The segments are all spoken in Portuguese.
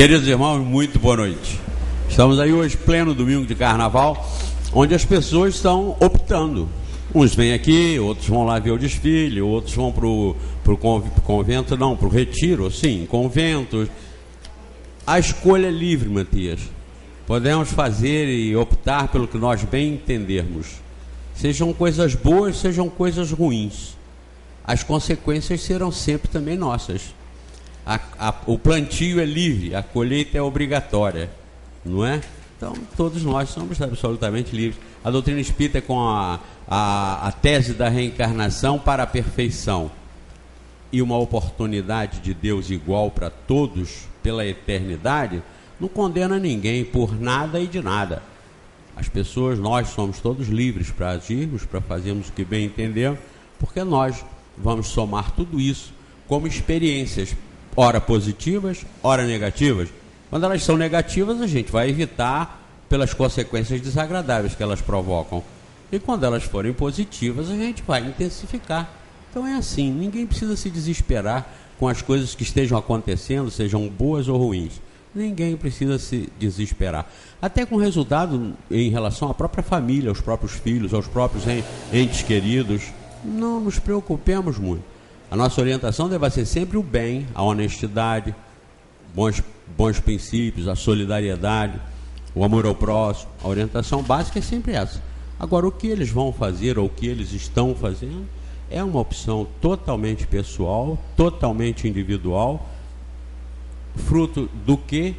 Queridos irmãos, muito boa noite. Estamos aí hoje, pleno domingo de carnaval, onde as pessoas estão optando. Uns vêm aqui, outros vão lá ver o desfile, outros vão para o convento, não, para o retiro, sim, conventos. A escolha é livre, Matias. Podemos fazer e optar pelo que nós bem entendermos. Sejam coisas boas, sejam coisas ruins. As consequências serão sempre também nossas. O plantio é livre, a colheita é obrigatória, não é? Então, todos nós somos absolutamente livres. A doutrina espírita é com a tese da reencarnação para a perfeição e uma oportunidade de Deus igual para todos pela eternidade, não condena ninguém por nada e de nada. As pessoas, nós somos todos livres para agirmos, para fazermos o que bem entendemos, porque nós vamos somar tudo isso como experiências, ora positivas, ora negativas. Quando elas são negativas, a gente vai evitar pelas consequências desagradáveis que elas provocam. E quando elas forem positivas, a gente vai intensificar. Então é assim, ninguém precisa se desesperar com as coisas que estejam acontecendo, sejam boas ou ruins. Ninguém precisa se desesperar. Até com resultado em relação à própria família, aos próprios filhos, aos próprios entes queridos. Não nos preocupemos muito. A nossa orientação deve ser sempre o bem, a honestidade, bons princípios, a solidariedade, o amor ao próximo. A orientação básica é sempre essa. Agora, o que eles vão fazer ou o que eles estão fazendo é uma opção totalmente pessoal, totalmente individual, fruto do que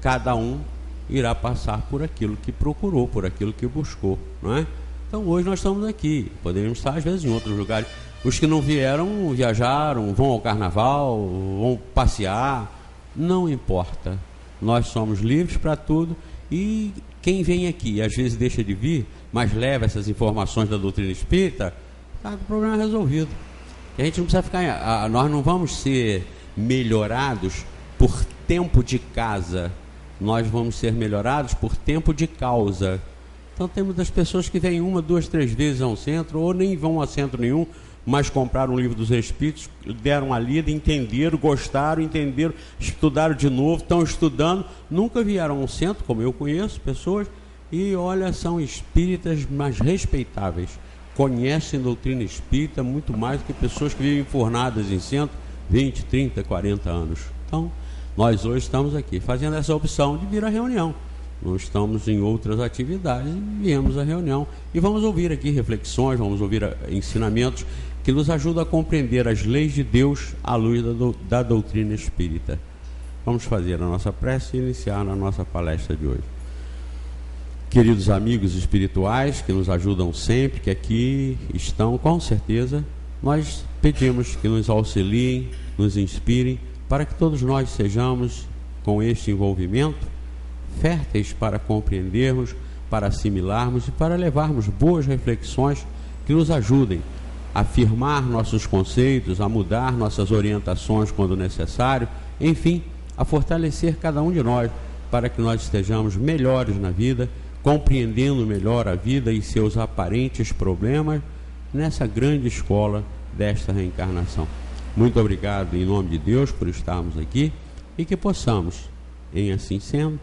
cada um irá passar por aquilo que procurou, por aquilo que buscou, não é? Então, hoje nós estamos aqui, podemos estar às vezes em outros lugares. Os que não vieram, viajaram, vão ao carnaval, vão passear, não importa. Nós somos livres para tudo e quem vem aqui, às vezes deixa de vir, mas leva essas informações da doutrina espírita, está com o problema resolvido. E a gente não precisa ficar, nós não vamos ser melhorados por tempo de casa, nós vamos ser melhorados por tempo de causa. Então temos as pessoas que vêm 1, 2, 3 vezes a um centro, ou nem vão a centro nenhum, mas compraram o livro dos Espíritos, deram a lida, entenderam, gostaram, entenderam, estudaram de novo, estão estudando, nunca vieram a um centro, como eu conheço pessoas, e olha, são espíritas mais respeitáveis, conhecem doutrina espírita muito mais do que pessoas que vivem enfurnadas em centro 20, 30, 40 anos. Então, nós hoje estamos aqui fazendo essa opção de vir à reunião. Não estamos em outras atividades, viemos à reunião e vamos ouvir aqui reflexões, vamos ouvir ensinamentos que nos ajudam a compreender as leis de Deus à luz da doutrina espírita. Vamos fazer a nossa prece e iniciar a nossa palestra de hoje. Queridos amigos espirituais que nos ajudam sempre, que aqui estão, com certeza, nós pedimos que nos auxiliem, nos inspirem, para que todos nós sejamos, com este envolvimento, férteis para compreendermos, para assimilarmos e para levarmos boas reflexões que nos ajudem a afirmar nossos conceitos, a mudar nossas orientações quando necessário, enfim, a fortalecer cada um de nós para que nós estejamos melhores na vida, compreendendo melhor a vida e seus aparentes problemas nessa grande escola desta reencarnação. Muito obrigado em nome de Deus por estarmos aqui e que possamos, em assim sendo,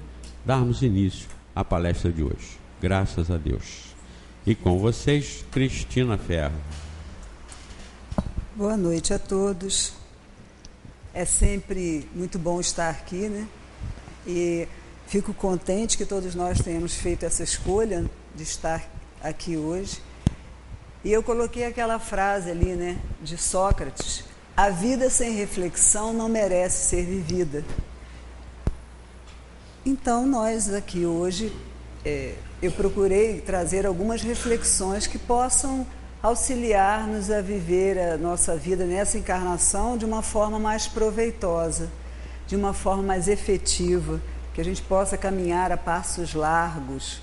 darmos início à palestra de hoje. Graças a Deus. E com vocês, Cristina Ferro. Boa noite a todos. É sempre muito bom estar aqui, né? E fico contente que todos nós tenhamos feito essa escolha de estar aqui hoje. E eu coloquei aquela frase ali, né, de Sócrates: a vida sem reflexão não merece ser vivida. Então, nós aqui hoje, eu procurei trazer algumas reflexões que possam auxiliar-nos a viver a nossa vida nessa encarnação de uma forma mais proveitosa, de uma forma mais efetiva, que a gente possa caminhar a passos largos,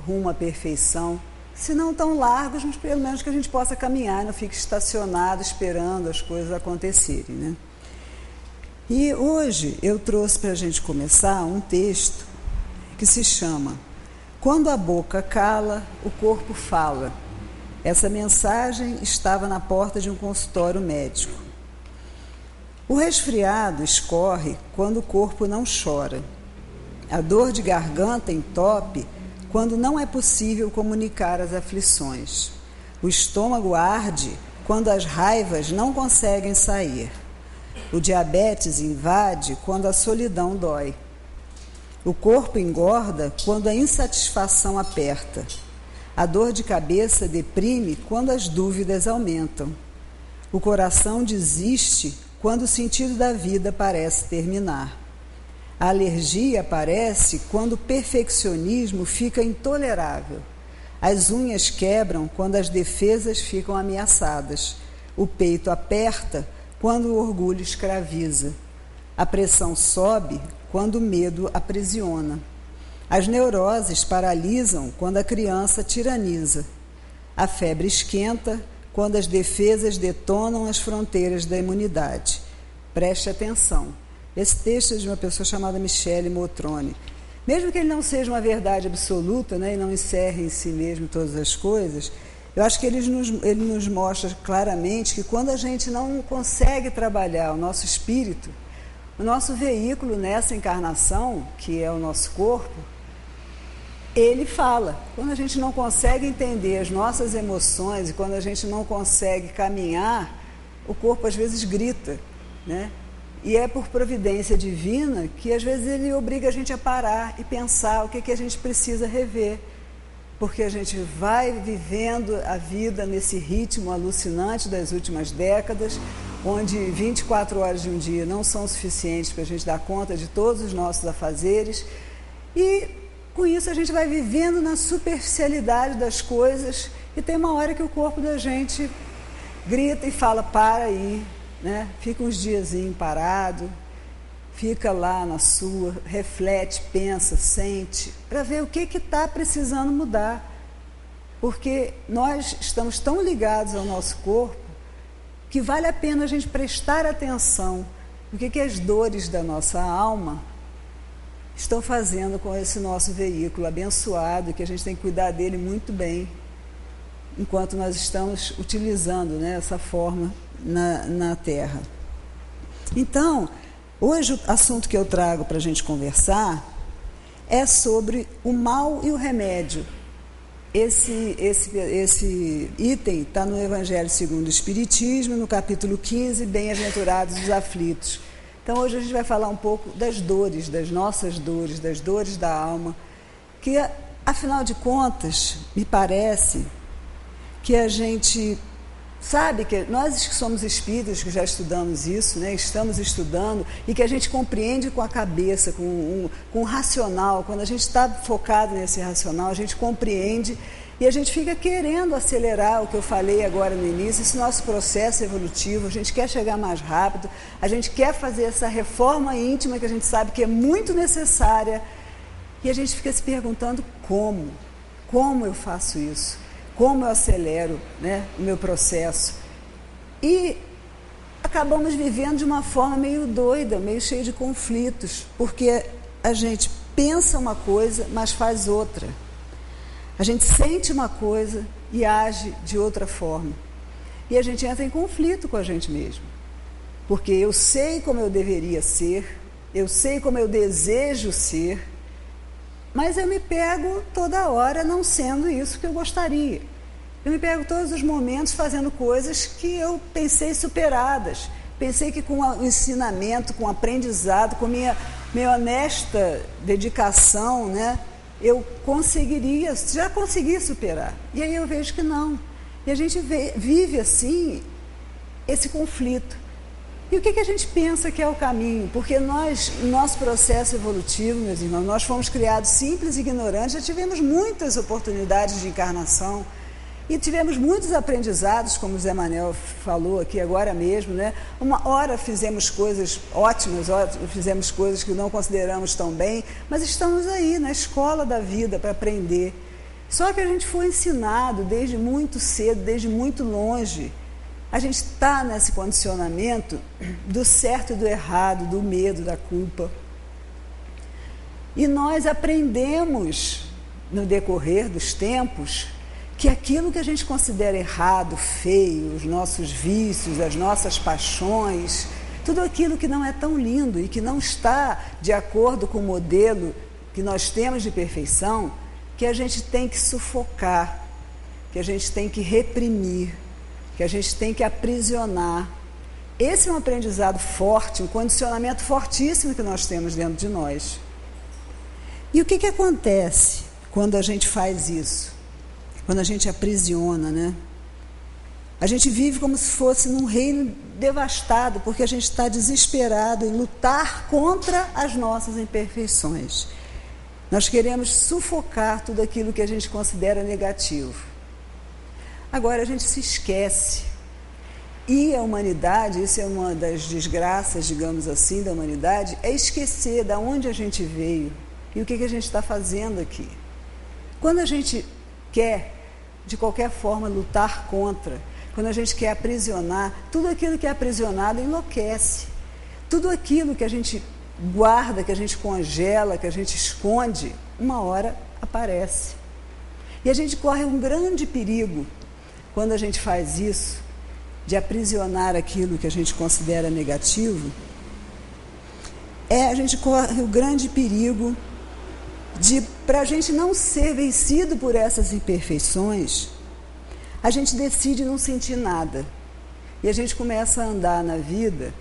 rumo à perfeição, se não tão largos, mas pelo menos que a gente possa caminhar, não fique estacionado esperando as coisas acontecerem, né? E hoje eu trouxe para a gente começar um texto que se chama Quando a boca cala, o corpo fala. Essa mensagem estava na porta de um consultório médico. O resfriado escorre quando o corpo não chora. A dor de garganta entope quando não é possível comunicar as aflições. O estômago arde quando as raivas não conseguem sair. O diabetes invade quando a solidão dói. O corpo engorda quando a insatisfação aperta. A dor de cabeça deprime quando as dúvidas aumentam. O coração desiste quando o sentido da vida parece terminar. A alergia aparece quando o perfeccionismo fica intolerável. As unhas quebram quando as defesas ficam ameaçadas. O peito aperta quando o orgulho escraviza. A pressão sobe quando o medo aprisiona. As neuroses paralisam quando a criança tiraniza. A febre esquenta quando as defesas detonam as fronteiras da imunidade. Preste atenção. Esse texto é de uma pessoa chamada Michele Motroni. Mesmo que ele não seja uma verdade absoluta, né, e não encerre em si mesmo todas as coisas, eu acho que ele nos mostra claramente que quando a gente não consegue trabalhar o nosso espírito, o nosso veículo nessa encarnação, que é o nosso corpo, ele fala. Quando a gente não consegue entender as nossas emoções e quando a gente não consegue caminhar, o corpo às vezes grita, né? E é por providência divina que às vezes ele obriga a gente a parar e pensar o que a gente precisa rever. Porque a gente vai vivendo a vida nesse ritmo alucinante das últimas décadas, onde 24 horas de um dia não são suficientes para a gente dar conta de todos os nossos afazeres. E com isso a gente vai vivendo na superficialidade das coisas e tem uma hora que o corpo da gente grita e fala, para aí, né? Fica uns diazinhos parado, fica lá na sua, reflete, pensa, sente, para ver o que está precisando mudar. Porque nós estamos tão ligados ao nosso corpo que vale a pena a gente prestar atenção no que as dores da nossa alma estão fazendo com esse nosso veículo abençoado, que a gente tem que cuidar dele muito bem, enquanto nós estamos utilizando, né, essa forma na Terra. Então, hoje o assunto que eu trago para a gente conversar é sobre o mal e o remédio. Esse item está no Evangelho segundo o Espiritismo, no capítulo 15, Bem-aventurados os aflitos. Então, hoje a gente vai falar um pouco das dores, das nossas dores, das dores da alma, que, afinal de contas, me parece que a gente sabe que nós que somos espíritas, que já estudamos isso, né, estamos estudando, e que a gente compreende com a cabeça, com o racional. Quando a gente está focado nesse racional, a gente compreende e a gente fica querendo acelerar o que eu falei agora no início, esse nosso processo evolutivo. A gente quer chegar mais rápido, a gente quer fazer essa reforma íntima que a gente sabe que é muito necessária, e a gente fica se perguntando como eu faço isso? Como eu acelero, né, o meu processo? E acabamos vivendo de uma forma meio doida, meio cheia de conflitos, porque a gente pensa uma coisa, mas faz outra. A gente sente uma coisa e age de outra forma. E a gente entra em conflito com a gente mesmo. Porque eu sei como eu deveria ser, eu sei como eu desejo ser, mas eu me pego toda hora não sendo isso que eu gostaria. Eu me pego todos os momentos fazendo coisas que eu pensei superadas. Pensei que com o ensinamento, com o aprendizado, com minha honesta dedicação, né, eu já consegui superar. E aí eu vejo que não. E a gente vive assim esse conflito. E o que a gente pensa que é o caminho? Porque nós, no nosso processo evolutivo, meus irmãos, nós fomos criados simples e ignorantes, já tivemos muitas oportunidades de encarnação e tivemos muitos aprendizados, como o Zé Manel falou aqui agora mesmo, né? Uma hora fizemos coisas ótimas, fizemos coisas que não consideramos tão bem, mas estamos aí na escola da vida para aprender. Só que a gente foi ensinado desde muito cedo, desde muito longe. A gente está nesse condicionamento do certo e do errado, do medo, da culpa. E nós aprendemos, no decorrer dos tempos, que aquilo que a gente considera errado, feio, os nossos vícios, as nossas paixões, tudo aquilo que não é tão lindo e que não está de acordo com o modelo que nós temos de perfeição, que a gente tem que sufocar, que a gente tem que reprimir, que a gente tem que aprisionar. Esse é um aprendizado forte, um condicionamento fortíssimo que nós temos dentro de nós. E o que acontece quando a gente faz isso? Quando a gente aprisiona, né? A gente vive como se fosse num reino devastado, porque a gente está desesperado em lutar contra as nossas imperfeições. Nós queremos sufocar tudo aquilo que a gente considera negativo. Agora a gente se esquece. E a humanidade, isso é uma das desgraças, digamos assim, da humanidade, é esquecer de onde a gente veio e o que a gente está fazendo aqui. Quando a gente quer, de qualquer forma, lutar contra, quando a gente quer aprisionar, tudo aquilo que é aprisionado enlouquece. Tudo aquilo que a gente guarda, que a gente congela, que a gente esconde, uma hora aparece. E a gente corre um grande perigo quando a gente faz isso, de aprisionar aquilo que a gente considera negativo, a gente corre o grande perigo de, para a gente não ser vencido por essas imperfeições, a gente decide não sentir nada. E a gente começa a andar na vida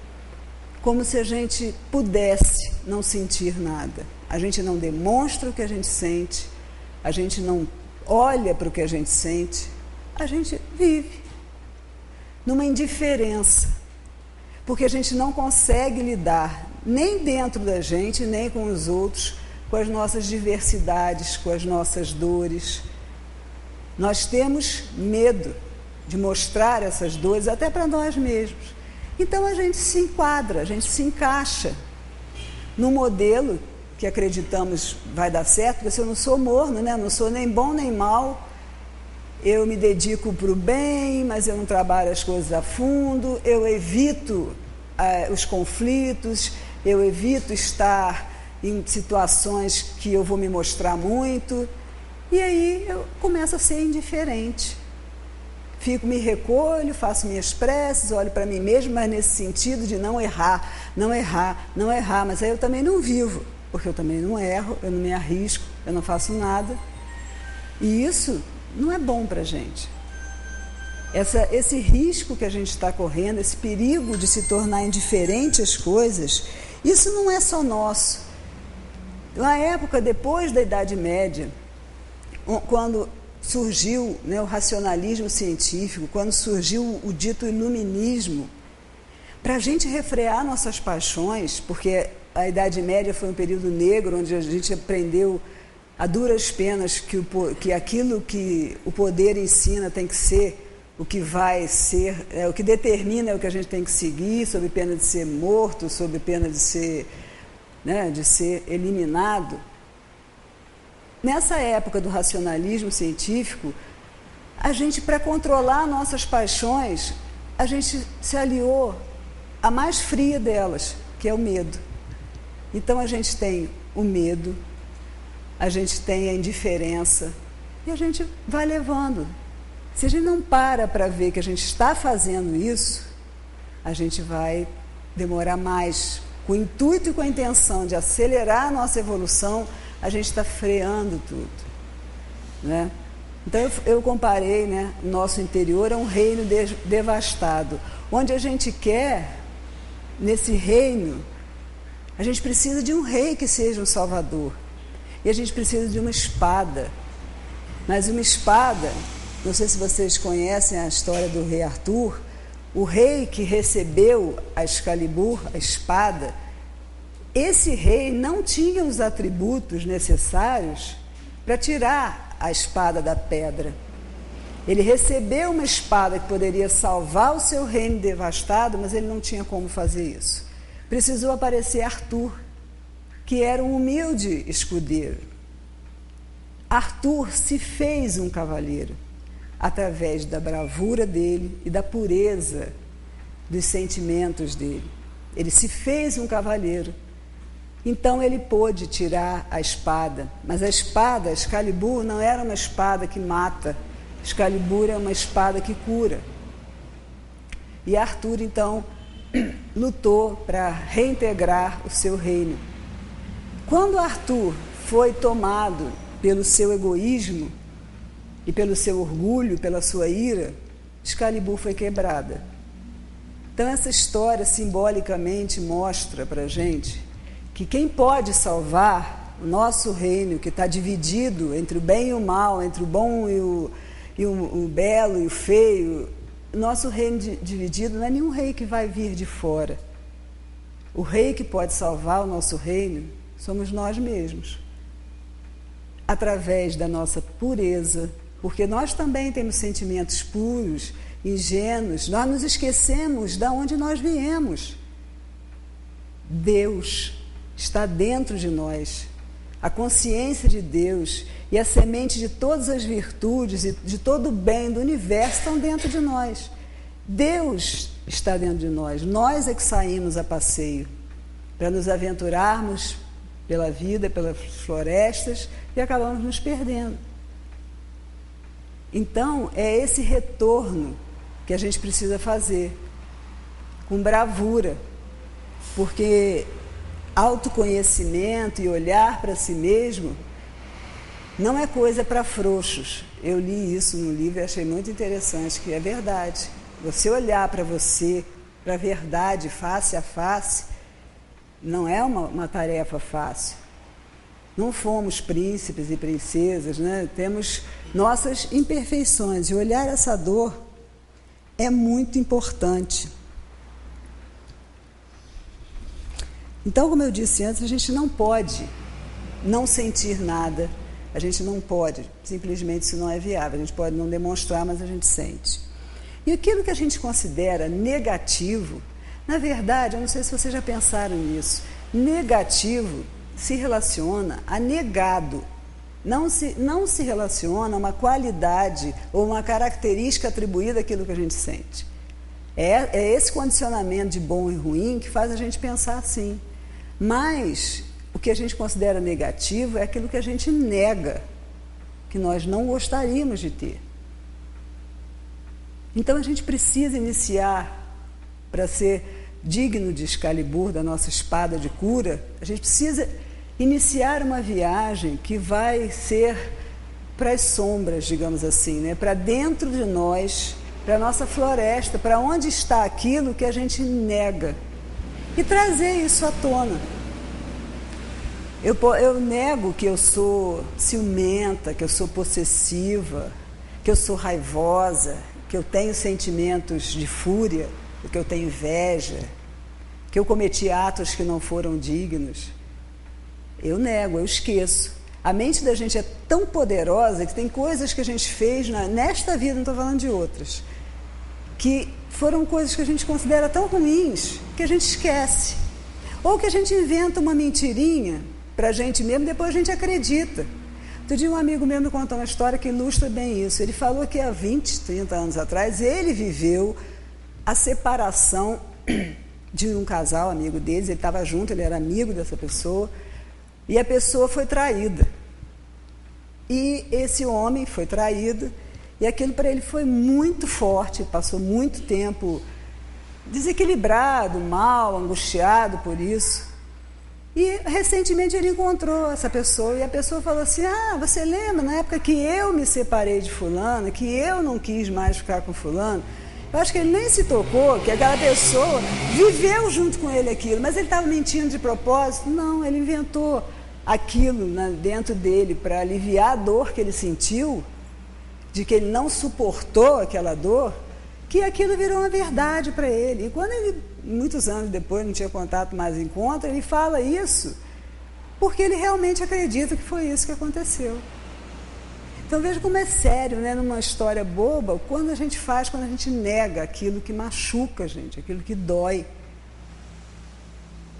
como se a gente pudesse não sentir nada. A gente não demonstra o que a gente sente, a gente não olha para o que a gente sente, a gente vive numa indiferença, porque a gente não consegue lidar nem dentro da gente, nem com os outros, com as nossas diversidades, com as nossas dores. Nós temos medo de mostrar essas dores até para nós mesmos. Então a gente se enquadra, a gente se encaixa num modelo que acreditamos vai dar certo, porque eu não sou morno, né? Não sou nem bom nem mal. Eu me dedico para o bem, mas eu não trabalho as coisas a fundo, eu evito os conflitos, eu evito estar em situações que eu vou me mostrar muito, e aí eu começo a ser indiferente. Me recolho, faço minhas preces, olho para mim mesmo, mas nesse sentido de não errar, não errar, não errar, mas aí eu também não vivo, porque eu também não erro, eu não me arrisco, eu não faço nada, e isso não é bom para a gente. Esse risco que a gente está correndo, esse perigo de se tornar indiferente às coisas, isso não é só nosso. Na época, depois da Idade Média, quando surgiu, né, o racionalismo científico, quando surgiu o dito iluminismo, para a gente refrear nossas paixões, porque a Idade Média foi um período negro, onde a gente aprendeu a duras penas que aquilo que o poder ensina tem que ser o que vai ser, o que determina é o que a gente tem que seguir, sob pena de ser morto, sob pena de ser eliminado. Nessa época do racionalismo científico, a gente, para controlar nossas paixões, a gente se aliou à mais fria delas, que é o medo. Então a gente tem o medo, a gente tem a indiferença e a gente vai levando. Se a gente não para ver que a gente está fazendo isso, a gente vai demorar mais. Com o intuito e com a intenção de acelerar a nossa evolução, a gente está freando tudo, né? Então eu comparei, né, o nosso interior a um reino devastado, onde a gente quer, nesse reino, a gente precisa de um rei que seja um salvador. E a gente precisa de uma espada. Mas uma espada, não sei se vocês conhecem a história do rei Arthur, o rei que recebeu a Excalibur, a espada, esse rei não tinha os atributos necessários para tirar a espada da pedra. Ele recebeu uma espada que poderia salvar o seu reino devastado, mas ele não tinha como fazer isso. Precisou aparecer Arthur, que era um humilde escudeiro. Arthur se fez um cavaleiro através da bravura dele e da pureza dos sentimentos dele. Ele se fez um cavaleiro. Então ele pôde tirar a espada, mas a espada, a Excalibur, não era uma espada que mata. Excalibur é uma espada que cura. E Arthur, então, lutou para reintegrar o seu reino. Quando Arthur foi tomado pelo seu egoísmo e pelo seu orgulho, pela sua ira, Excalibur foi quebrada. Então essa história simbolicamente mostra para a gente que quem pode salvar o nosso reino, que está dividido entre o bem e o mal, entre o bom e o belo e o feio, nosso reino dividido não é nenhum rei que vai vir de fora. O rei que pode salvar o nosso reino somos nós mesmos, através da nossa pureza, porque nós também temos sentimentos puros, ingênuos, nós nos esquecemos de onde nós viemos. Deus está dentro de nós, a consciência de Deus e a semente de todas as virtudes e de todo o bem do universo estão dentro de nós. Deus está dentro de nós, nós é que saímos a passeio para nos aventurarmos pela vida, pelas florestas e acabamos nos perdendo. Então, é esse retorno que a gente precisa fazer, com bravura, porque autoconhecimento e olhar para si mesmo não é coisa para frouxos. Eu li isso no livro e achei muito interessante, que é verdade. Você olhar para você, para a verdade, face a face, não é uma tarefa fácil. Não fomos príncipes e princesas, né? Temos nossas imperfeições e olhar essa dor é muito importante. Então, como eu disse antes, a gente não pode não sentir nada, a gente não pode, simplesmente isso não é viável, a gente pode não demonstrar, mas a gente sente. E aquilo que a gente considera negativo, na verdade, eu não sei se vocês já pensaram nisso, negativo se relaciona a negado, não se relaciona a uma qualidade ou uma característica atribuída àquilo que a gente sente. É esse condicionamento de bom e ruim que faz a gente pensar assim. Mas o que a gente considera negativo é aquilo que a gente nega, que nós não gostaríamos de ter. Então a gente precisa iniciar, para ser digno de Excalibur, da nossa espada de cura, a gente precisa iniciar uma viagem que vai ser para as sombras, digamos assim, né? Para dentro de nós, para a nossa floresta, para onde está aquilo que a gente nega. E trazer isso à tona. Eu nego que eu sou ciumenta, que eu sou possessiva, que eu sou raivosa, que eu tenho sentimentos de fúria, que eu tenho inveja, que eu cometi atos que não foram dignos. Eu nego, eu esqueço. A mente da gente é tão poderosa que tem coisas que a gente fez nesta vida, não estou falando de outras, que foram coisas que a gente considera tão ruins que a gente esquece. Ou que a gente inventa uma mentirinha para a gente mesmo, depois a gente acredita. Outro dia um amigo meu me contou uma história que ilustra bem isso. Ele falou que há 20, 30 anos atrás, ele viveu a separação de um casal, amigo deles, ele estava junto, ele era amigo dessa pessoa, e a pessoa foi traída. E esse homem foi traído, e aquilo para ele foi muito forte, passou muito tempo desequilibrado, mal, angustiado por isso. E recentemente ele encontrou essa pessoa, e a pessoa falou assim: você lembra na época que eu me separei de fulano, que eu não quis mais ficar com fulano? Eu acho que ele nem se tocou que aquela pessoa viveu junto com ele aquilo, mas ele estava mentindo de propósito? Não, ele inventou aquilo dentro dele para aliviar a dor que ele sentiu, de que ele não suportou aquela dor, que aquilo virou uma verdade para ele. E quando ele, muitos anos depois, não tinha contato mais, encontra, ele fala isso porque ele realmente acredita que foi isso que aconteceu. Então veja como é sério, né, numa história boba, quando a gente nega aquilo que machuca a gente, aquilo que dói.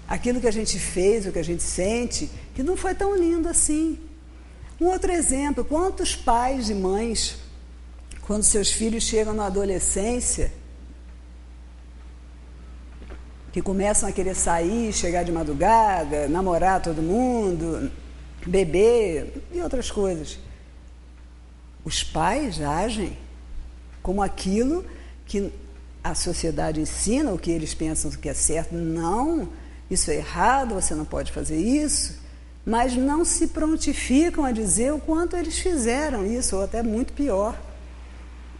Aquilo que a gente fez, o que a gente sente, que não foi tão lindo assim. Um outro exemplo, quantos pais e mães, quando seus filhos chegam na adolescência, que começam a querer sair, chegar de madrugada, namorar todo mundo, beber e outras coisas. Os pais agem como aquilo que a sociedade ensina o que eles pensam que é certo. Não, isso é errado, você não pode fazer isso. Mas não se prontificam a dizer o quanto eles fizeram isso, ou até muito pior.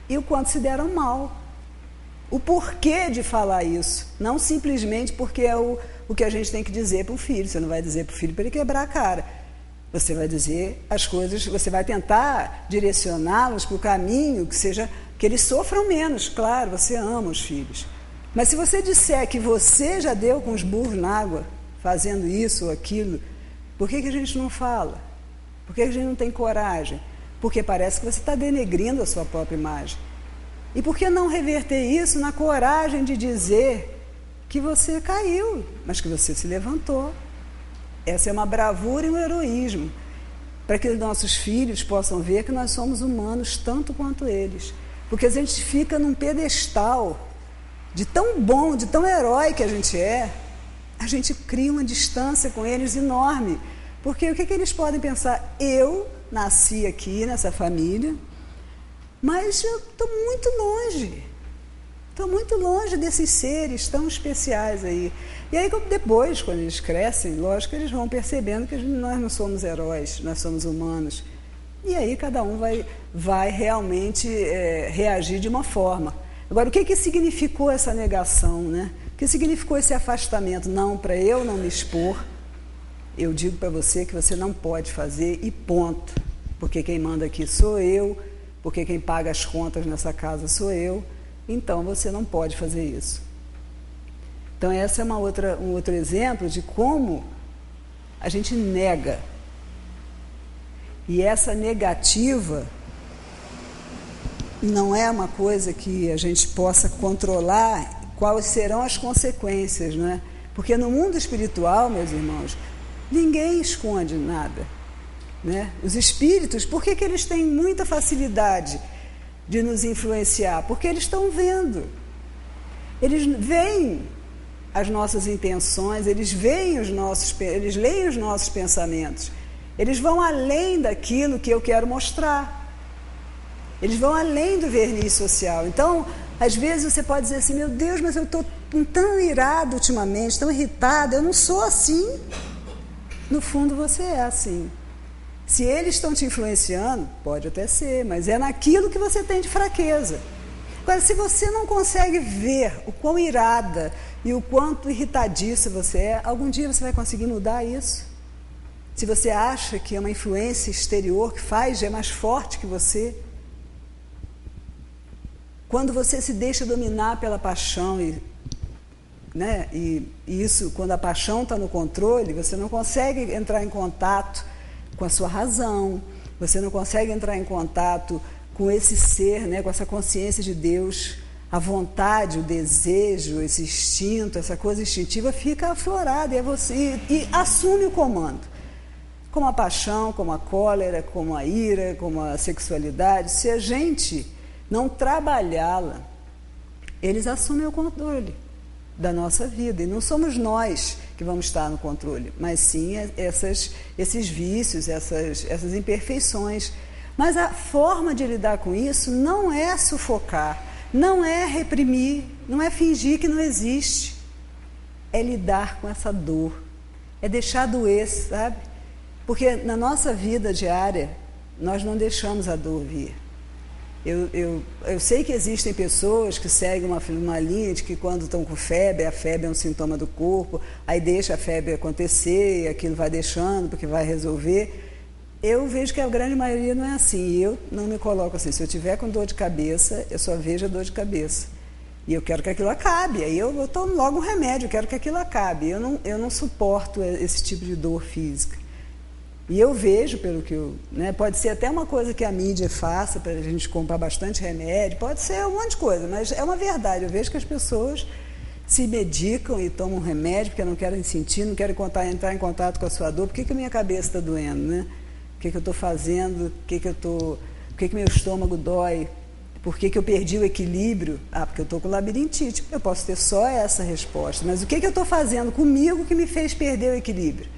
E o quanto se deram mal. O porquê de falar isso. Não simplesmente porque é o que a gente tem que dizer para o filho. Você não vai dizer para o filho para ele quebrar a cara. Você vai dizer as coisas, você vai tentar direcioná-los para o caminho que seja, que eles sofram menos. Claro, você ama os filhos. Mas se você disser que você já deu com os burros na água, fazendo isso ou aquilo, por que a gente não fala? Por que a gente não tem coragem? Porque parece que você está denegrindo a sua própria imagem. E por que não reverter isso na coragem de dizer que você caiu, mas que você se levantou? Essa é uma bravura e um heroísmo, para que os nossos filhos possam ver que nós somos humanos tanto quanto eles. Porque a gente fica num pedestal de tão bom, de tão herói que a gente é, a gente cria uma distância com eles enorme. Porque o que eles podem pensar? Eu nasci aqui nessa família, mas eu estou muito longe desses seres tão especiais aí. E aí depois, quando eles crescem, lógico que eles vão percebendo que nós não somos heróis, nós somos humanos. E aí cada um vai realmente reagir de uma forma. Agora, o que significou essa negação, né? O que significou esse afastamento? Não, para eu não me expor, eu digo para você que você não pode fazer e ponto. Porque quem manda aqui sou eu, porque quem paga as contas nessa casa sou eu, então você não pode fazer isso. Então, esse é um outro exemplo de como a gente nega. E essa negativa não é uma coisa que a gente possa controlar quais serão as consequências, não é? Porque no mundo espiritual, meus irmãos, ninguém esconde nada, né? Os espíritos, por que eles têm muita facilidade de nos influenciar? Porque eles estão vendo. Eles veem as nossas intenções, eles leem os nossos pensamentos. Eles vão além daquilo que eu quero mostrar. Eles vão além do verniz social. Então, às vezes você pode dizer assim, meu Deus, mas eu estou tão irado ultimamente, tão irritada, eu não sou assim. No fundo, você é assim. Se eles estão te influenciando, pode até ser, mas é naquilo que você tem de fraqueza. Agora, se você não consegue ver o quão irada e o quanto irritadiça você é, algum dia você vai conseguir mudar isso? Se você acha que é uma influência exterior que é mais forte que você, quando você se deixa dominar pela paixão né, e isso, quando a paixão está no controle, você não consegue entrar em contato com a sua razão, você não consegue entrar em contato com esse ser, né, com essa consciência de Deus, a vontade, o desejo, esse instinto, essa coisa instintiva fica aflorada e assume o comando. Como a paixão, como a cólera, como a ira, como a sexualidade, se a gente não trabalhá-la, eles assumem o controle da nossa vida. E não somos nós que vamos estar no controle, mas sim esses vícios, essas imperfeições. Mas a forma de lidar com isso não é sufocar, não é reprimir, não é fingir que não existe. É lidar com essa dor, é deixar doer, sabe? Porque na nossa vida diária, nós não deixamos a dor vir. Eu sei que existem pessoas que seguem uma linha de que quando estão com febre, a febre é um sintoma do corpo, aí deixa a febre acontecer, e aquilo vai deixando porque vai resolver. Eu vejo que a grande maioria não é assim, eu não me coloco assim. Se eu tiver com dor de cabeça, eu só vejo a dor de cabeça. E eu quero que aquilo acabe, aí eu tomo logo um remédio, eu quero que aquilo acabe. Eu não suporto esse tipo de dor física. E eu vejo, pelo que pode ser até uma coisa que a mídia faça para a gente comprar bastante remédio, pode ser um monte de coisa, mas é uma verdade. Eu vejo que as pessoas se medicam e tomam remédio porque não querem sentir, não querem entrar em contato com a sua dor. Por que a minha cabeça está doendo, né? O que eu estou fazendo? Por que meu estômago dói? Por que eu perdi o equilíbrio? Porque eu estou com labirintite. Eu posso ter só essa resposta, mas o que eu estou fazendo comigo que me fez perder o equilíbrio?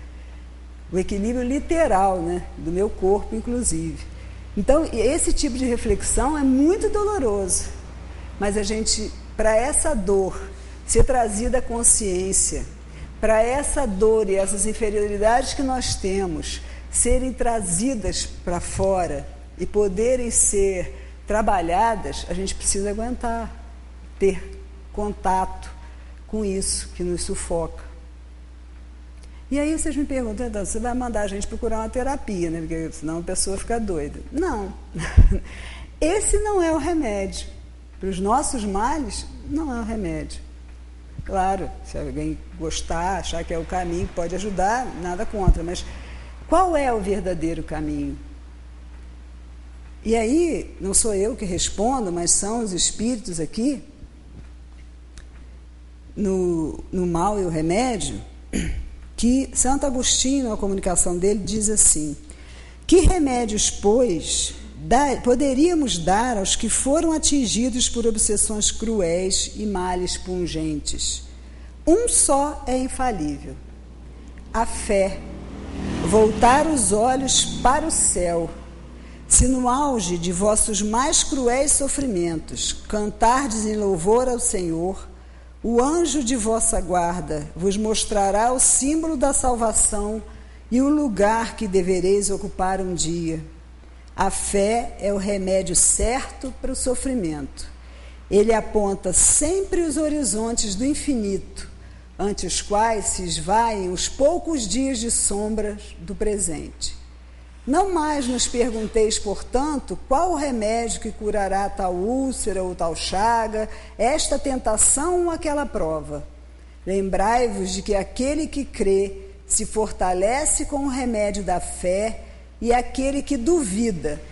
O equilíbrio literal, né? Do meu corpo, inclusive. Então, esse tipo de reflexão é muito doloroso, mas a gente para essa dor ser trazida à consciência, para essa dor e essas inferioridades que nós temos serem trazidas para fora e poderem ser trabalhadas, a gente precisa aguentar, ter contato com isso que nos sufoca. E aí vocês me perguntam, então, você vai mandar a gente procurar uma terapia, né? Porque senão a pessoa fica doida. Não, esse não é o remédio. Para os nossos males, não é o remédio. Claro, se alguém gostar, achar que é o caminho, pode ajudar, nada contra, mas qual é o verdadeiro caminho? E aí, não sou eu que respondo, mas são os espíritos aqui, no Mal e o Remédio, que Santo Agostinho, na comunicação dele, diz assim: que remédios, pois, poderíamos dar aos que foram atingidos por obsessões cruéis e males pungentes? Um só é infalível: a fé, voltar os olhos para o céu. Se no auge de vossos mais cruéis sofrimentos cantardes em louvor ao Senhor, o anjo de vossa guarda vos mostrará o símbolo da salvação e o lugar que devereis ocupar um dia. A fé é o remédio certo para o sofrimento. Ele aponta sempre os horizontes do infinito, ante os quais se esvaem os poucos dias de sombras do presente. Não mais nos pergunteis, portanto, qual o remédio que curará tal úlcera ou tal chaga, esta tentação ou aquela prova. Lembrai-vos de que aquele que crê se fortalece com o remédio da fé, e aquele que duvida,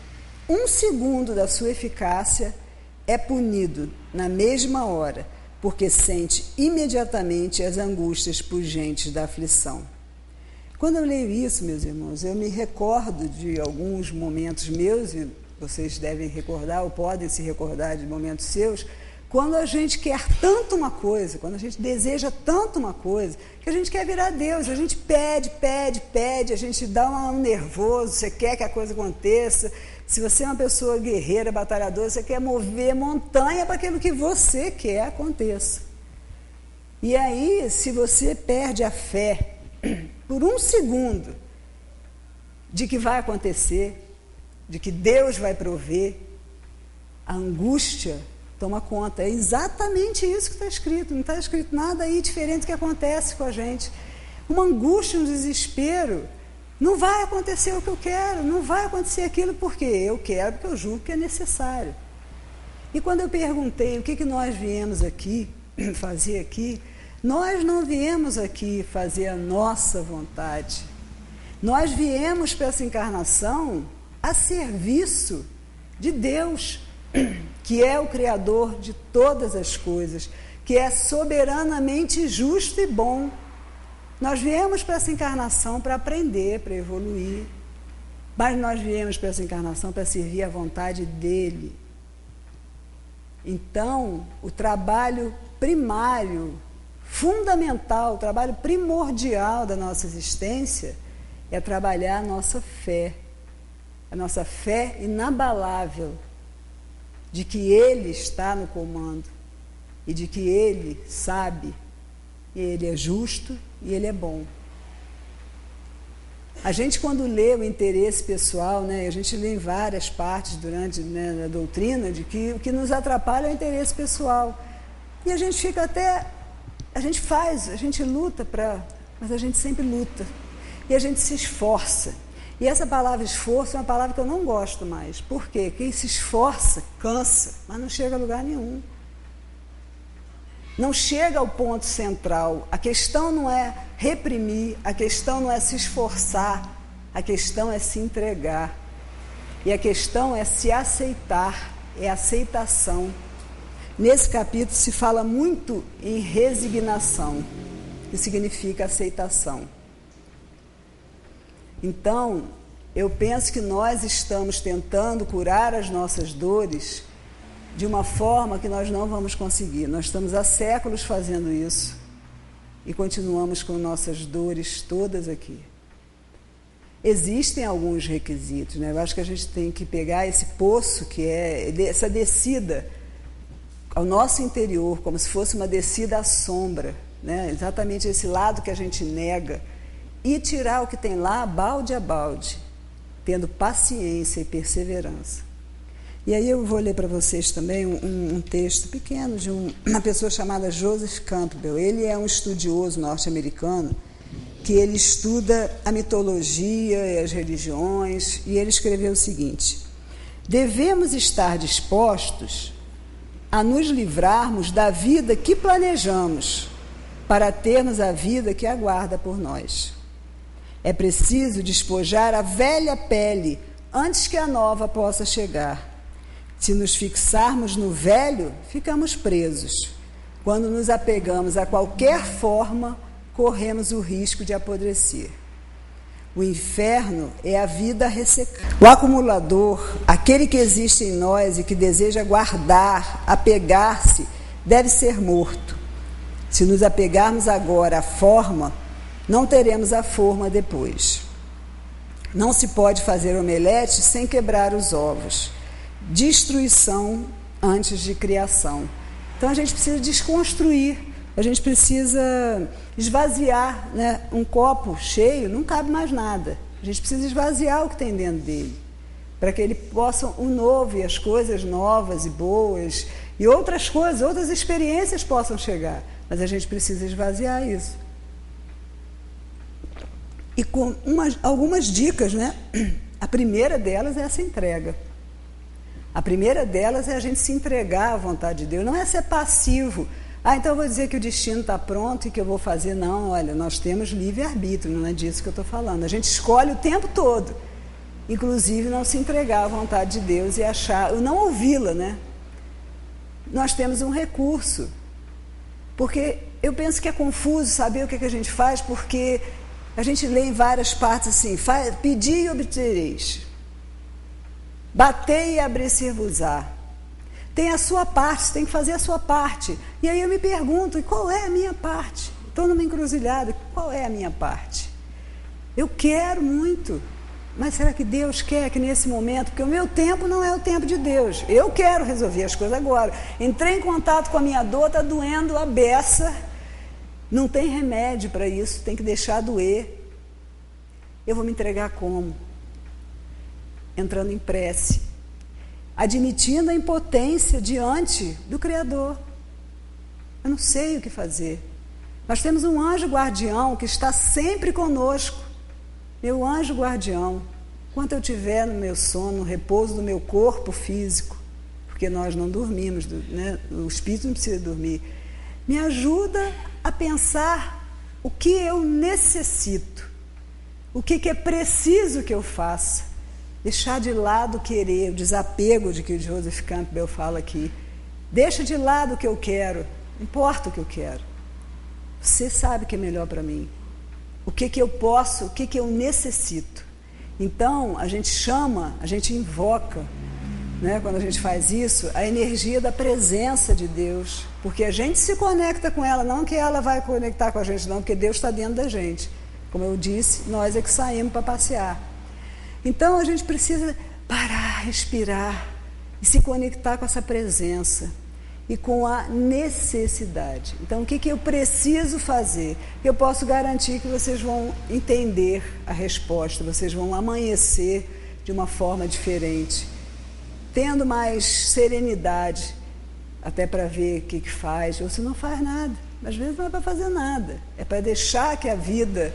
1 segundo da sua eficácia, é punido na mesma hora, porque sente imediatamente as angústias pungentes da aflição. Quando eu leio isso, meus irmãos, eu me recordo de alguns momentos meus, e vocês devem recordar ou podem se recordar de momentos seus, quando a gente quer tanto uma coisa, quando a gente deseja tanto uma coisa, que a gente quer virar Deus, a gente pede, a gente dá um nervoso, você quer que a coisa aconteça. Se você é uma pessoa guerreira, batalhadora, você quer mover montanha para aquilo que você quer aconteça. E aí, se você perde a fé por 1 segundo de que vai acontecer, de que Deus vai prover, a angústia toma conta. É exatamente isso que está escrito. Não está escrito nada aí diferente do que acontece com a gente. Uma angústia, um desespero. Não vai acontecer o que eu quero, não vai acontecer aquilo porque eu quero, porque eu julgo que é necessário. E quando eu perguntei o que nós viemos aqui fazer aqui, nós não viemos aqui fazer a nossa vontade. Nós viemos para essa encarnação a serviço de Deus, que é o Criador de todas as coisas, que é soberanamente justo e bom. Nós viemos para essa encarnação para aprender, para evoluir, mas nós viemos para essa encarnação para servir à vontade dEle. Então, o trabalho primário, fundamental, o trabalho primordial da nossa existência é trabalhar a nossa fé inabalável de que Ele está no comando e de que Ele sabe, e Ele é justo e Ele é bom. A gente, quando lê o interesse pessoal, né, a gente lê em várias partes durante a doutrina de que o que nos atrapalha é o interesse pessoal. E a gente fica até... A gente luta mas a gente sempre luta. E a gente se esforça. E essa palavra esforço é uma palavra que eu não gosto mais. Por quê? Quem se esforça, cansa, mas não chega a lugar nenhum. Não chega ao ponto central. A questão não é reprimir, a questão não é se esforçar, a questão é se entregar. E a questão é se aceitar, é aceitação. Nesse capítulo se fala muito em resignação, que significa aceitação. Então, eu penso que nós estamos tentando curar as nossas dores de uma forma que nós não vamos conseguir. Nós estamos há séculos fazendo isso e continuamos com nossas dores todas aqui. Existem alguns requisitos, né? Eu acho que a gente tem que pegar esse poço que é essa descida, ao nosso interior, como se fosse uma descida à sombra, né? Exatamente esse lado que a gente nega, e tirar o que tem lá, balde a balde, tendo paciência e perseverança. E aí eu vou ler para vocês também um texto pequeno de uma pessoa chamada Joseph Campbell. Ele é um estudioso norte-americano que ele estuda a mitologia e as religiões, e ele escreveu o seguinte: devemos estar dispostos a nos livrarmos da vida que planejamos para termos a vida que aguarda por nós. É preciso despojar a velha pele antes que a nova possa chegar. Se nos fixarmos no velho, ficamos presos. Quando nos apegamos a qualquer forma, corremos o risco de apodrecer. O inferno é a vida ressecada. O acumulador, aquele que existe em nós e que deseja guardar, apegar-se, deve ser morto. Se nos apegarmos agora à forma, não teremos a forma depois. Não se pode fazer omelete sem quebrar os ovos. Destruição antes de criação. Então a gente precisa desconstruir, a gente precisa esvaziar, né? Um copo cheio não cabe mais nada. A gente precisa esvaziar o que tem dentro dele, para que ele possa o novo e as coisas novas e boas e outras coisas, outras experiências possam chegar. Mas a gente precisa esvaziar isso. E com algumas dicas, né? A primeira delas é essa entrega. A primeira delas é a gente se entregar à vontade de Deus, não é ser passivo. Então eu vou dizer que o destino está pronto e que eu vou fazer. Não, olha, nós temos livre-arbítrio, não é disso que eu estou falando. A gente escolhe o tempo todo, inclusive não se entregar à vontade de Deus e achar, não ouvi-la, né? Nós temos um recurso, porque eu penso que é confuso saber o que a gente faz, porque a gente lê em várias partes assim, pedi e obtereis. Batei e abrir-se-vos-á. Tem a sua parte, tem que fazer a sua parte. E aí eu me pergunto, e qual é a minha parte? Estou numa encruzilhada, qual é a minha parte? Eu quero muito, mas será que Deus quer que nesse momento, porque o meu tempo não é o tempo de Deus, eu quero resolver as coisas agora. Entrei em contato com a minha dor, está doendo a beça, não tem remédio para isso, tem que deixar doer. Eu vou me entregar como? Entrando em prece, admitindo a impotência diante do Criador. Eu não sei o que fazer. Nós temos um anjo guardião que está sempre conosco, meu anjo guardião, enquanto eu estiver no meu sono, no repouso do meu corpo físico, porque nós não dormimos, né? O espírito não precisa dormir. Me ajuda a pensar o que eu necessito, o que é preciso que eu faça. Deixar de lado o querer, o desapego de que o Joseph Campbell fala aqui. Deixa de lado o que eu quero, não importa o que eu quero. Você sabe o que é melhor para mim. O que eu posso, o que eu necessito. Então, a gente chama, a gente invoca, né, quando a gente faz isso, a energia da presença de Deus. Porque a gente se conecta com ela, não que ela vai conectar com a gente, não, porque Deus está dentro da gente. Como eu disse, nós é que saímos para passear. Então, a gente precisa parar, respirar e se conectar com essa presença e com a necessidade. Então, o que eu preciso fazer? Eu posso garantir que vocês vão entender a resposta, vocês vão amanhecer de uma forma diferente, tendo mais serenidade, até para ver o que faz, ou se não faz nada. Às vezes não é para fazer nada, é para deixar que a vida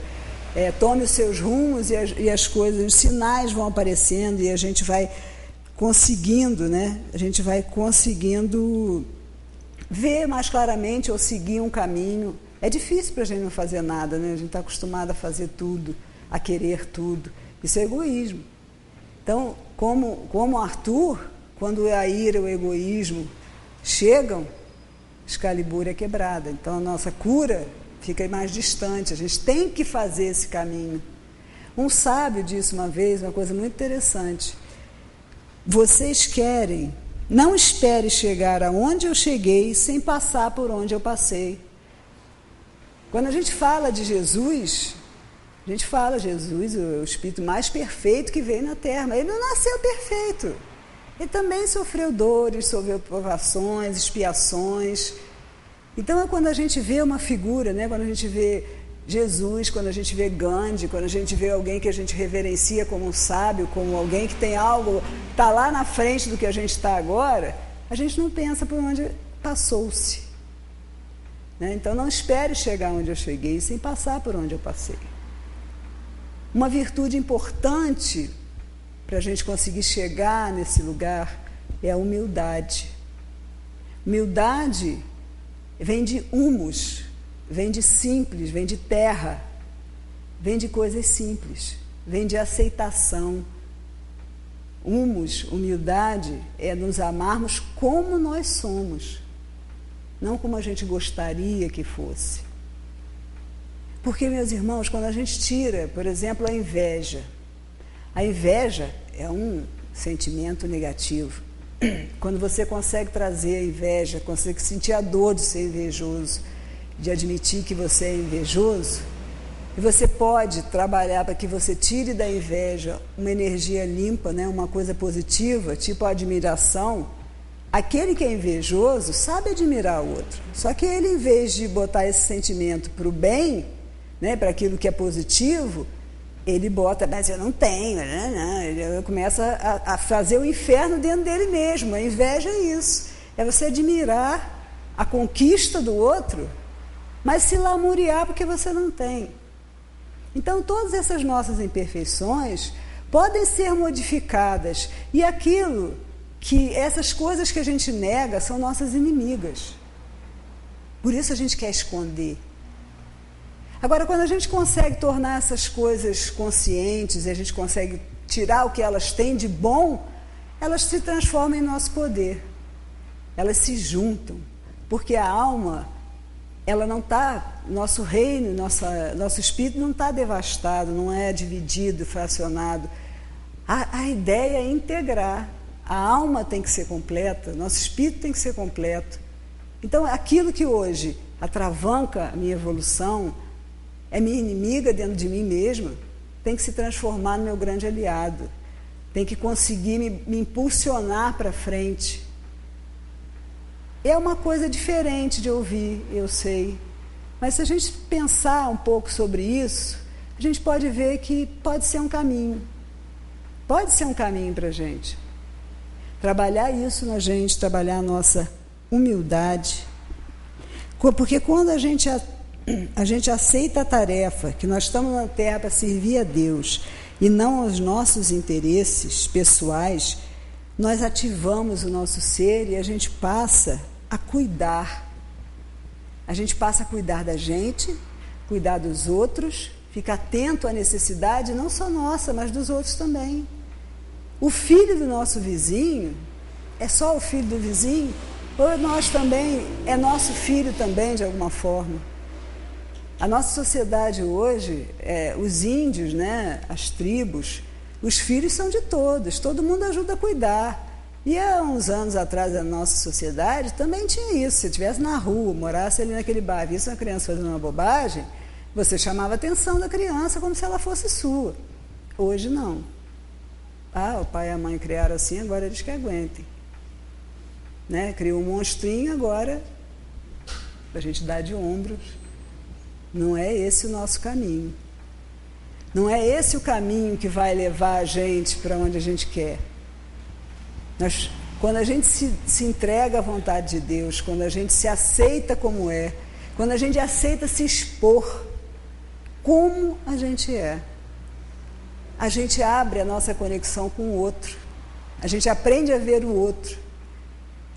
tome os seus rumos e as coisas, os sinais vão aparecendo e a gente vai conseguindo, né? A gente vai conseguindo ver mais claramente ou seguir um caminho. É difícil para a gente não fazer nada, né? A gente está acostumado a fazer tudo, a querer tudo. Isso é egoísmo. Então, como Arthur, quando a ira e o egoísmo chegam, Excalibur é quebrada. Então, a nossa cura fica mais distante, a gente tem que fazer esse caminho. Um sábio disse uma vez uma coisa muito interessante: vocês querem, não espere chegar aonde eu cheguei sem passar por onde eu passei. Quando a gente fala de Jesus, a gente fala Jesus, o Espírito mais perfeito que veio na Terra, mas ele não nasceu perfeito. Ele também sofreu dores, sofreu provações, expiações. Então é quando a gente vê uma figura, né? Quando a gente vê Jesus, quando a gente vê Gandhi, quando a gente vê alguém que a gente reverencia como um sábio, como alguém que tem algo, está lá na frente do que a gente está agora, a gente não pensa por onde passou-se. Né? Então não espere chegar onde eu cheguei sem passar por onde eu passei. Uma virtude importante para a gente conseguir chegar nesse lugar é a humildade. Humildade vem de humus, vem de simples, vem de terra, vem de coisas simples, vem de aceitação. Humus, humildade, é nos amarmos como nós somos, não como a gente gostaria que fosse. Porque, meus irmãos, quando a gente tira, por exemplo, a inveja é um sentimento negativo. Quando você consegue trazer a inveja, consegue sentir a dor de ser invejoso, de admitir que você é invejoso, e você pode trabalhar para que você tire da inveja uma energia limpa, né, uma coisa positiva, tipo a admiração. Aquele que é invejoso sabe admirar o outro, só que ele, em vez de botar esse sentimento para o bem, né, para aquilo que é positivo, ele bota, mas eu não tenho, né? Ele começa a fazer o inferno dentro dele mesmo. A inveja é isso, é você admirar a conquista do outro, mas se lamuriar porque você não tem. Então, todas essas nossas imperfeições podem ser modificadas, e essas coisas que a gente nega são nossas inimigas. Por isso a gente quer esconder. Agora, quando a gente consegue tornar essas coisas conscientes, e a gente consegue tirar o que elas têm de bom, elas se transformam em nosso poder. Elas se juntam, porque a alma, ela não está, nosso reino, nosso espírito não está devastado, não é dividido, fracionado. A ideia é integrar. A alma tem que ser completa, nosso espírito tem que ser completo. Então, aquilo que hoje atravanca a minha evolução, é minha inimiga dentro de mim mesma, tem que se transformar no meu grande aliado, tem que conseguir me impulsionar para frente. É uma coisa diferente de ouvir, eu sei, mas se a gente pensar um pouco sobre isso, a gente pode ver que pode ser um caminho para a gente. Trabalhar isso na gente, trabalhar a nossa humildade, porque quando a gente aceita a tarefa, que nós estamos na Terra para servir a Deus e não aos nossos interesses pessoais, nós ativamos o nosso ser e a gente passa a cuidar. A gente passa a cuidar da gente, cuidar dos outros, ficar atento à necessidade não só nossa, mas dos outros também. O filho do nosso vizinho é só o filho do vizinho? Ou nós também, é nosso filho também, de alguma forma? A nossa sociedade hoje, os índios, né, as tribos, os filhos são de todos, todo mundo ajuda a cuidar. E há uns anos atrás, a nossa sociedade também tinha isso. Se estivesse na rua, morasse ali naquele bar, visse uma criança fazendo uma bobagem, você chamava a atenção da criança como se ela fosse sua. Hoje não. O pai e a mãe criaram assim, agora eles que aguentem. Né? Criou um monstrinho, agora a gente dá de ombros. Não é esse o nosso caminho. Não é esse o caminho que vai levar a gente para onde a gente quer. Quando a gente se entrega à vontade de Deus, quando a gente se aceita como é, quando a gente aceita se expor como a gente é, a gente abre a nossa conexão com o outro. A gente aprende a ver o outro.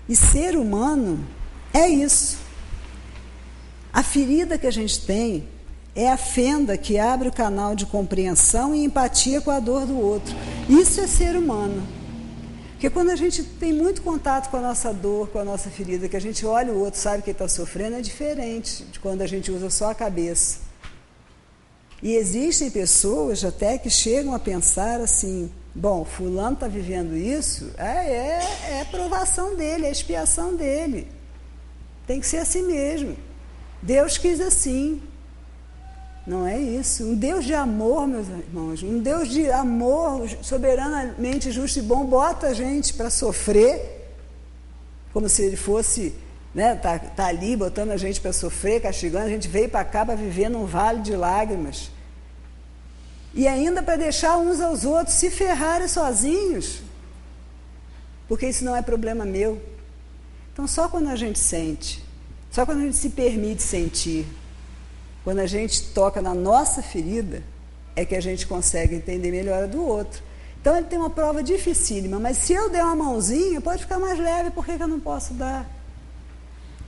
E ser humano é isso. A ferida que a gente tem é a fenda que abre o canal de compreensão e empatia com a dor do outro. Isso é ser humano. Porque quando a gente tem muito contato com a nossa dor, com a nossa ferida, que a gente olha o outro, sabe que ele está sofrendo, é diferente de quando a gente usa só a cabeça. E existem pessoas até que chegam a pensar assim, bom, fulano está vivendo isso, é provação dele, é expiação dele. Tem que ser assim mesmo. Deus quis assim. Não é isso. Um Deus de amor, meus irmãos, um Deus de amor soberanamente justo e bom, bota a gente para sofrer, como se ele fosse, né, tá ali botando a gente para sofrer, castigando. A gente veio para cá para viver num vale de lágrimas. E ainda para deixar uns aos outros se ferrarem sozinhos, porque isso não é problema meu. Então, só quando a gente sente, só quando a gente se permite sentir, quando a gente toca na nossa ferida, é que a gente consegue entender melhor a do outro. Então, ele tem uma prova dificílima, mas se eu der uma mãozinha, pode ficar mais leve, por que eu não posso dar?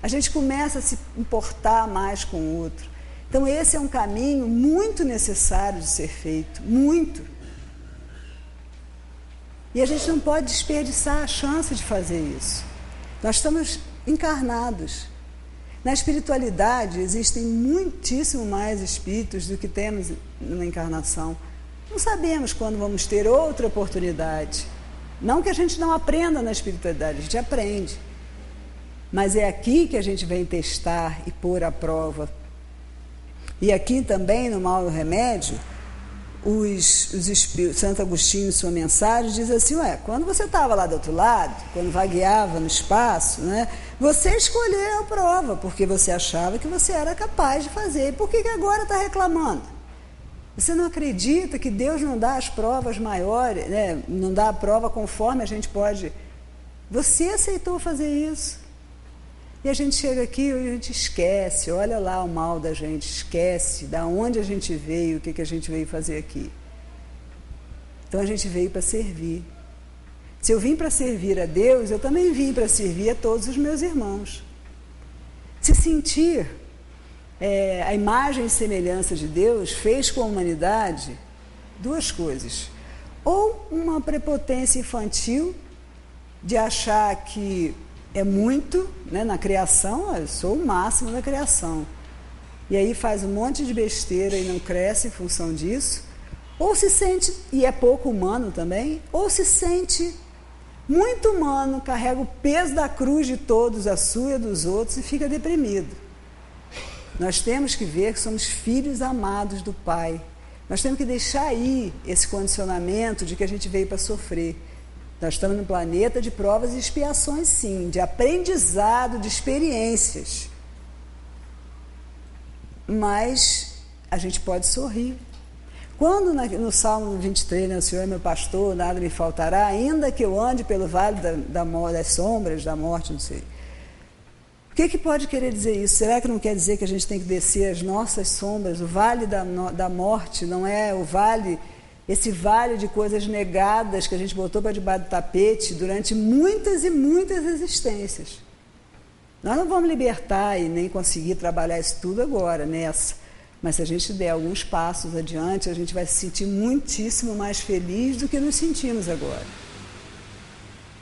A gente começa a se importar mais com o outro. Então, esse é um caminho muito necessário de ser feito, muito. E a gente não pode desperdiçar a chance de fazer isso. Nós estamos encarnados. Na espiritualidade, existem muitíssimo mais espíritos do que temos na encarnação. Não sabemos quando vamos ter outra oportunidade. Não que a gente não aprenda na espiritualidade, a gente aprende. Mas é aqui que a gente vem testar e pôr à prova. E aqui também, no Mal e o Remédio, Santo Agostinho, em sua mensagem, diz assim, quando você estava lá do outro lado, quando vagueava no espaço, né, você escolheu a prova, porque você achava que você era capaz de fazer. E por que agora está reclamando? Você não acredita que Deus não dá as provas maiores, né, não dá a prova conforme a gente pode? Você aceitou fazer isso. E a gente chega aqui e a gente esquece, olha lá o mal da gente, esquece de onde a gente veio, o que a gente veio fazer aqui. Então a gente veio para servir. Se eu vim para servir a Deus, eu também vim para servir a todos os meus irmãos. Se sentir a imagem e semelhança de Deus fez com a humanidade duas coisas. Ou uma prepotência infantil de achar que é muito, né, na criação, eu sou o máximo da criação. E aí faz um monte de besteira e não cresce em função disso. Ou se sente, e é pouco humano também, ou se sente muito humano, carrega o peso da cruz de todos, a sua e a dos outros, e fica deprimido. Nós temos que ver que somos filhos amados do Pai. Nós temos que deixar aí esse condicionamento de que a gente veio para sofrer. Nós estamos num planeta de provas e expiações, sim, de aprendizado, de experiências. Mas a gente pode sorrir. Quando no Salmo 23, né, o Senhor é meu pastor, nada me faltará, ainda que eu ande pelo vale das sombras, da morte, não sei. O que pode querer dizer isso? Será que não quer dizer que a gente tem que descer as nossas sombras? O vale da morte não é o vale... Esse vale de coisas negadas que a gente botou para debaixo do tapete durante muitas e muitas existências. Nós não vamos libertar e nem conseguir trabalhar isso tudo agora, nessa. Mas se a gente der alguns passos adiante, a gente vai se sentir muitíssimo mais feliz do que nos sentimos agora.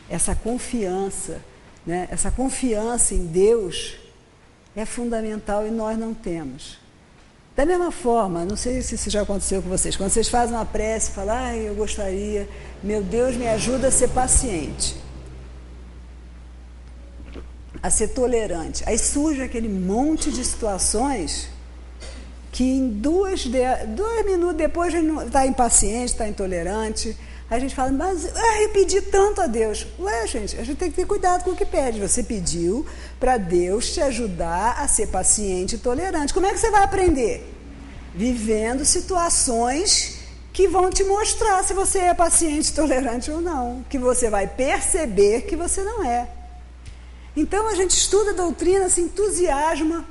Essa confiança, né? Essa confiança em Deus é fundamental e nós não temos. Da mesma forma, não sei se isso já aconteceu com vocês, quando vocês fazem uma prece e falam, eu gostaria, meu Deus, me ajuda a ser paciente, a ser tolerante. Aí surge aquele monte de situações que em 2 minutos depois a gente está impaciente, está intolerante. Aí a gente fala, mas eu pedi tanto a Deus. Gente, a gente tem que ter cuidado com o que pede. Você pediu para Deus te ajudar a ser paciente e tolerante. Como é que você vai aprender? Vivendo situações que vão te mostrar se você é paciente e tolerante ou não. Que você vai perceber que você não é. Então a gente estuda a doutrina, se entusiasma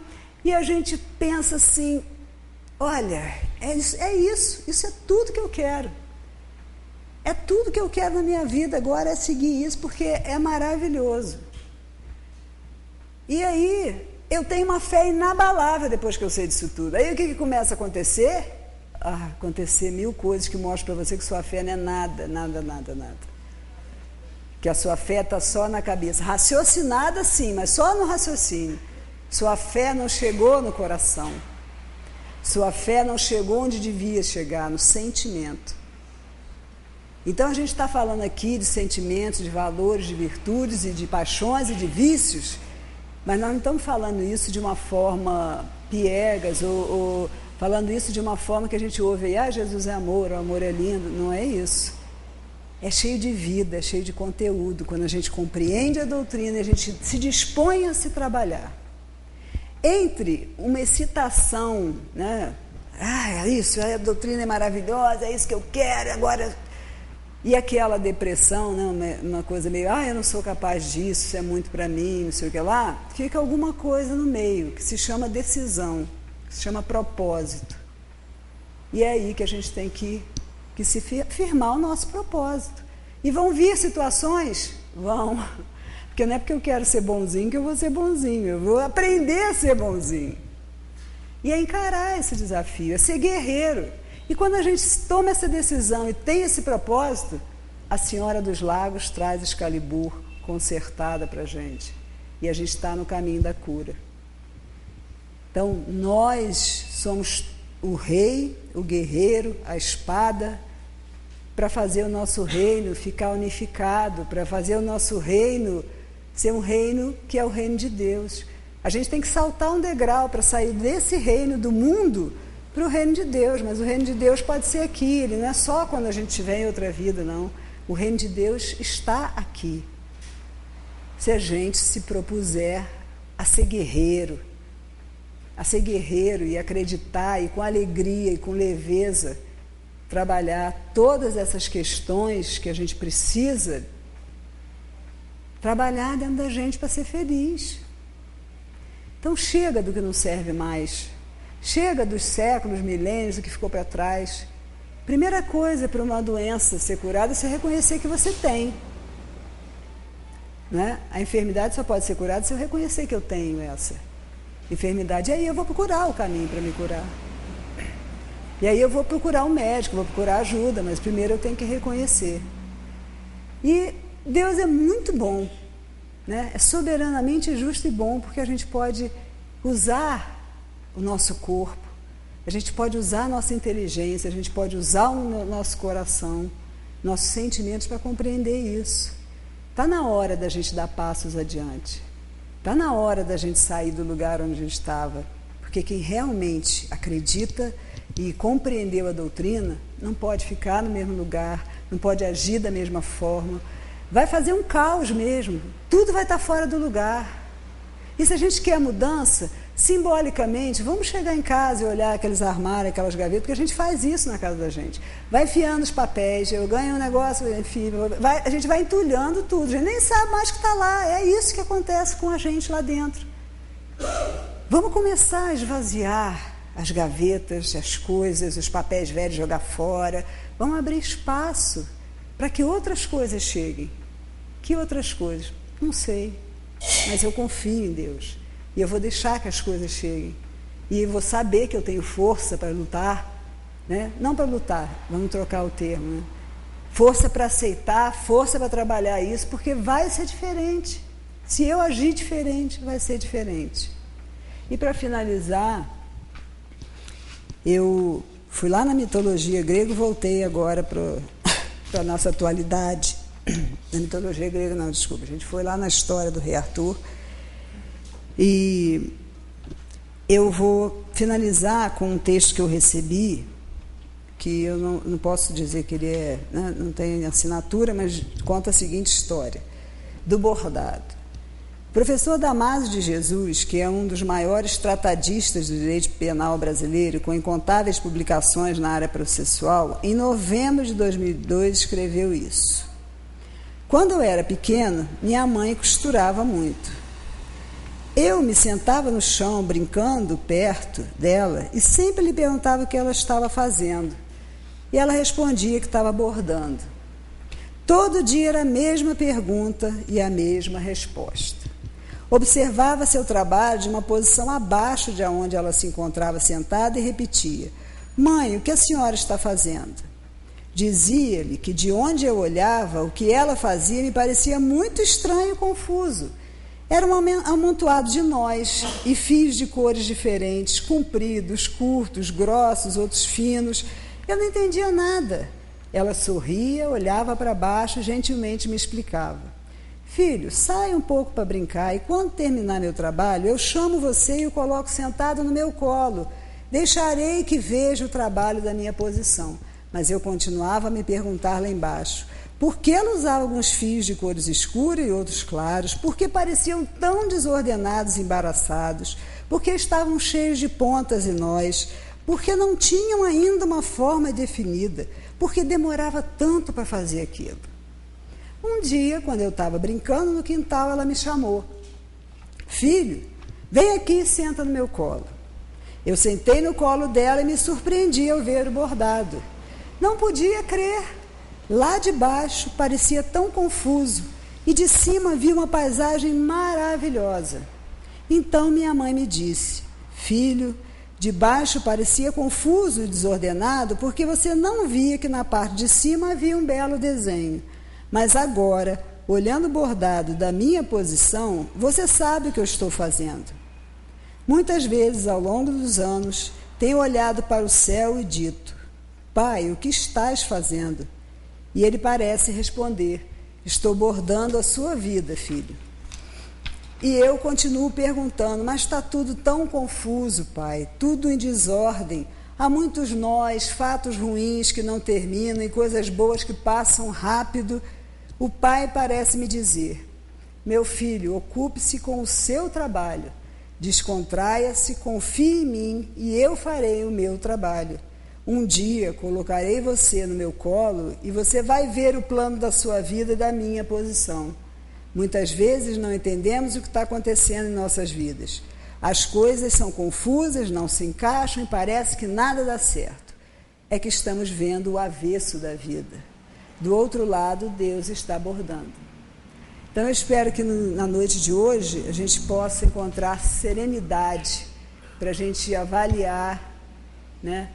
e a gente pensa assim, olha, isso é tudo que eu quero. É tudo que eu quero na minha vida agora, é seguir isso, porque é maravilhoso. E aí, eu tenho uma fé inabalável depois que eu sei disso tudo. Aí o que começa a acontecer? Acontecer 1000 coisas que mostram para você que sua fé não é nada. Que a sua fé está só na cabeça. Raciocinada sim, mas só no raciocínio. Sua fé não chegou no coração. Sua fé não chegou onde devia chegar, no sentimento. Então a gente está falando aqui de sentimentos, de valores, de virtudes e de paixões e de vícios, mas nós não estamos falando isso de uma forma piegas ou falando isso de uma forma que a gente ouve aí, Jesus é amor, o amor é lindo. Não é isso. É cheio de vida, é cheio de conteúdo. Quando a gente compreende a doutrina, a gente se dispõe a se trabalhar. Entre uma excitação, né? É isso, a doutrina é maravilhosa, é isso que eu quero, agora... E aquela depressão, né? Uma coisa meio, eu não sou capaz disso, isso é muito para mim, não sei o que lá, fica alguma coisa no meio, que se chama decisão, que se chama propósito. E é aí que a gente tem que se firmar o nosso propósito. E vão vir situações? Vão. Porque não é porque eu quero ser bonzinho que eu vou ser bonzinho, eu vou aprender a ser bonzinho. E é encarar esse desafio, é ser guerreiro. E quando a gente toma essa decisão e tem esse propósito, a Senhora dos Lagos traz Excalibur consertada para a gente. E a gente está no caminho da cura. Então, nós somos o rei, o guerreiro, a espada, para fazer o nosso reino ficar unificado, para fazer o nosso reino ser um reino que é o reino de Deus. A gente tem que saltar um degrau para sair desse reino do mundo para o reino de Deus, mas o reino de Deus pode ser aqui, ele não é só quando a gente estiver em outra vida, não. O reino de Deus está aqui. Se a gente se propuser a ser guerreiro e acreditar e com alegria e com leveza trabalhar todas essas questões que a gente precisa trabalhar dentro da gente para ser feliz. Então chega do que não serve mais. Chega dos séculos, milênios, do que ficou para trás. Primeira coisa para uma doença ser curada é você reconhecer que você tem. Né? A enfermidade só pode ser curada se eu reconhecer que eu tenho essa enfermidade. E aí eu vou procurar o caminho para me curar. E aí eu vou procurar um médico, vou procurar ajuda, mas primeiro eu tenho que reconhecer. E Deus é muito bom, né? É soberanamente justo e bom, porque a gente pode usar o nosso corpo, a gente pode usar a nossa inteligência, a gente pode usar o nosso coração, nossos sentimentos para compreender isso. Está na hora da gente dar passos adiante. Está na hora da gente sair do lugar onde a gente estava. Porque quem realmente acredita e compreendeu a doutrina não pode ficar no mesmo lugar, não pode agir da mesma forma. Vai fazer um caos mesmo. Tudo vai estar fora do lugar. E se a gente quer mudança, simbolicamente, vamos chegar em casa e olhar aqueles armários, aquelas gavetas, porque a gente faz isso na casa da gente. Vai enfiando os papéis, eu ganho um negócio, enfim, a gente vai entulhando tudo, a gente nem sabe mais que está lá. É isso que acontece com a gente lá dentro. Vamos começar a esvaziar as gavetas, as coisas, os papéis velhos, jogar fora. Vamos abrir espaço para que outras coisas cheguem. Que outras coisas? Não sei, mas eu confio em Deus. E eu vou deixar que as coisas cheguem. E eu vou saber que eu tenho força para lutar, né? Não para lutar, vamos trocar o termo, né? Força para aceitar, força para trabalhar isso, porque vai ser diferente. Se eu agir diferente, vai ser diferente. E para finalizar, eu fui lá na mitologia grega, voltei agora para a nossa atualidade. Na mitologia grega, não, desculpa, a gente foi lá na história do rei Arthur. E eu vou finalizar com um texto que eu recebi, que eu não posso dizer que ele é, né, não tem assinatura, mas conta a seguinte história, do bordado. O professor Damásio de Jesus, que é um dos maiores tratadistas do direito penal brasileiro, com incontáveis publicações na área processual, em novembro de 2002 escreveu isso. Quando eu era pequeno, minha mãe costurava muito. Eu me sentava no chão, brincando perto dela, e sempre lhe perguntava o que ela estava fazendo. E ela respondia que estava bordando. Todo dia era a mesma pergunta e a mesma resposta. Observava seu trabalho de uma posição abaixo de onde ela se encontrava sentada e repetia: Mãe, o que a senhora está fazendo? Dizia-lhe que de onde eu olhava, o que ela fazia me parecia muito estranho e confuso. Era um amontoado de nós e fios de cores diferentes, compridos, curtos, grossos, outros finos. Eu não entendia nada. Ela sorria, olhava para baixo e gentilmente me explicava. Filho, sai um pouco para brincar e quando terminar meu trabalho, eu chamo você e o coloco sentado no meu colo. deixarei que veja o trabalho da minha posição. Mas eu continuava a me perguntar lá embaixo, por que ela usava alguns fios de cores escuras e outros claros? Por que pareciam tão desordenados e embaraçados? Por que estavam cheios de pontas e nós? Por que não tinham ainda uma forma definida? Por que demorava tanto para fazer aquilo? Um dia, quando eu estava brincando no quintal, ela me chamou. Filho, vem aqui e senta no meu colo. Eu sentei no colo dela e me surpreendi ao ver o bordado. Não podia crer. Lá de baixo parecia tão confuso e de cima vi uma paisagem maravilhosa. Então minha mãe me disse, filho, de baixo parecia confuso e desordenado porque você não via que na parte de cima havia um belo desenho. Mas agora, olhando o bordado da minha posição, você sabe o que eu estou fazendo. Muitas vezes, ao longo dos anos, tenho olhado para o céu e dito, Pai, o que estás fazendo? E ele parece responder, estou bordando a sua vida, filho. E eu continuo perguntando, mas está tudo tão confuso, Pai, tudo em desordem. Há muitos nós, fatos ruins que não terminam e coisas boas que passam rápido. O Pai parece me dizer, meu filho, ocupe-se com o seu trabalho, descontraia-se, confie em mim e eu farei o meu trabalho. Um dia colocarei você no meu colo e você vai ver o plano da sua vida e da minha posição. Muitas vezes não entendemos o que está acontecendo em nossas vidas. As coisas são confusas, não se encaixam e parece que nada dá certo. É que estamos vendo o avesso da vida. Do outro lado, Deus está bordando. Então eu espero que na noite de hoje a gente possa encontrar serenidade para a gente avaliar, né,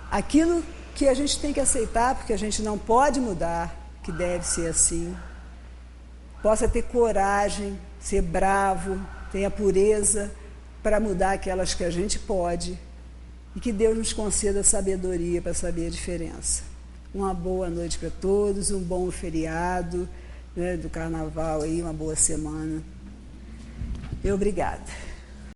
aquilo que a gente tem que aceitar, porque a gente não pode mudar, que deve ser assim. Possa ter coragem, ser bravo, tenha pureza para mudar aquelas que a gente pode e que Deus nos conceda sabedoria para saber a diferença. Uma boa noite para todos, um bom feriado, né, do carnaval aí, uma boa semana. E obrigada.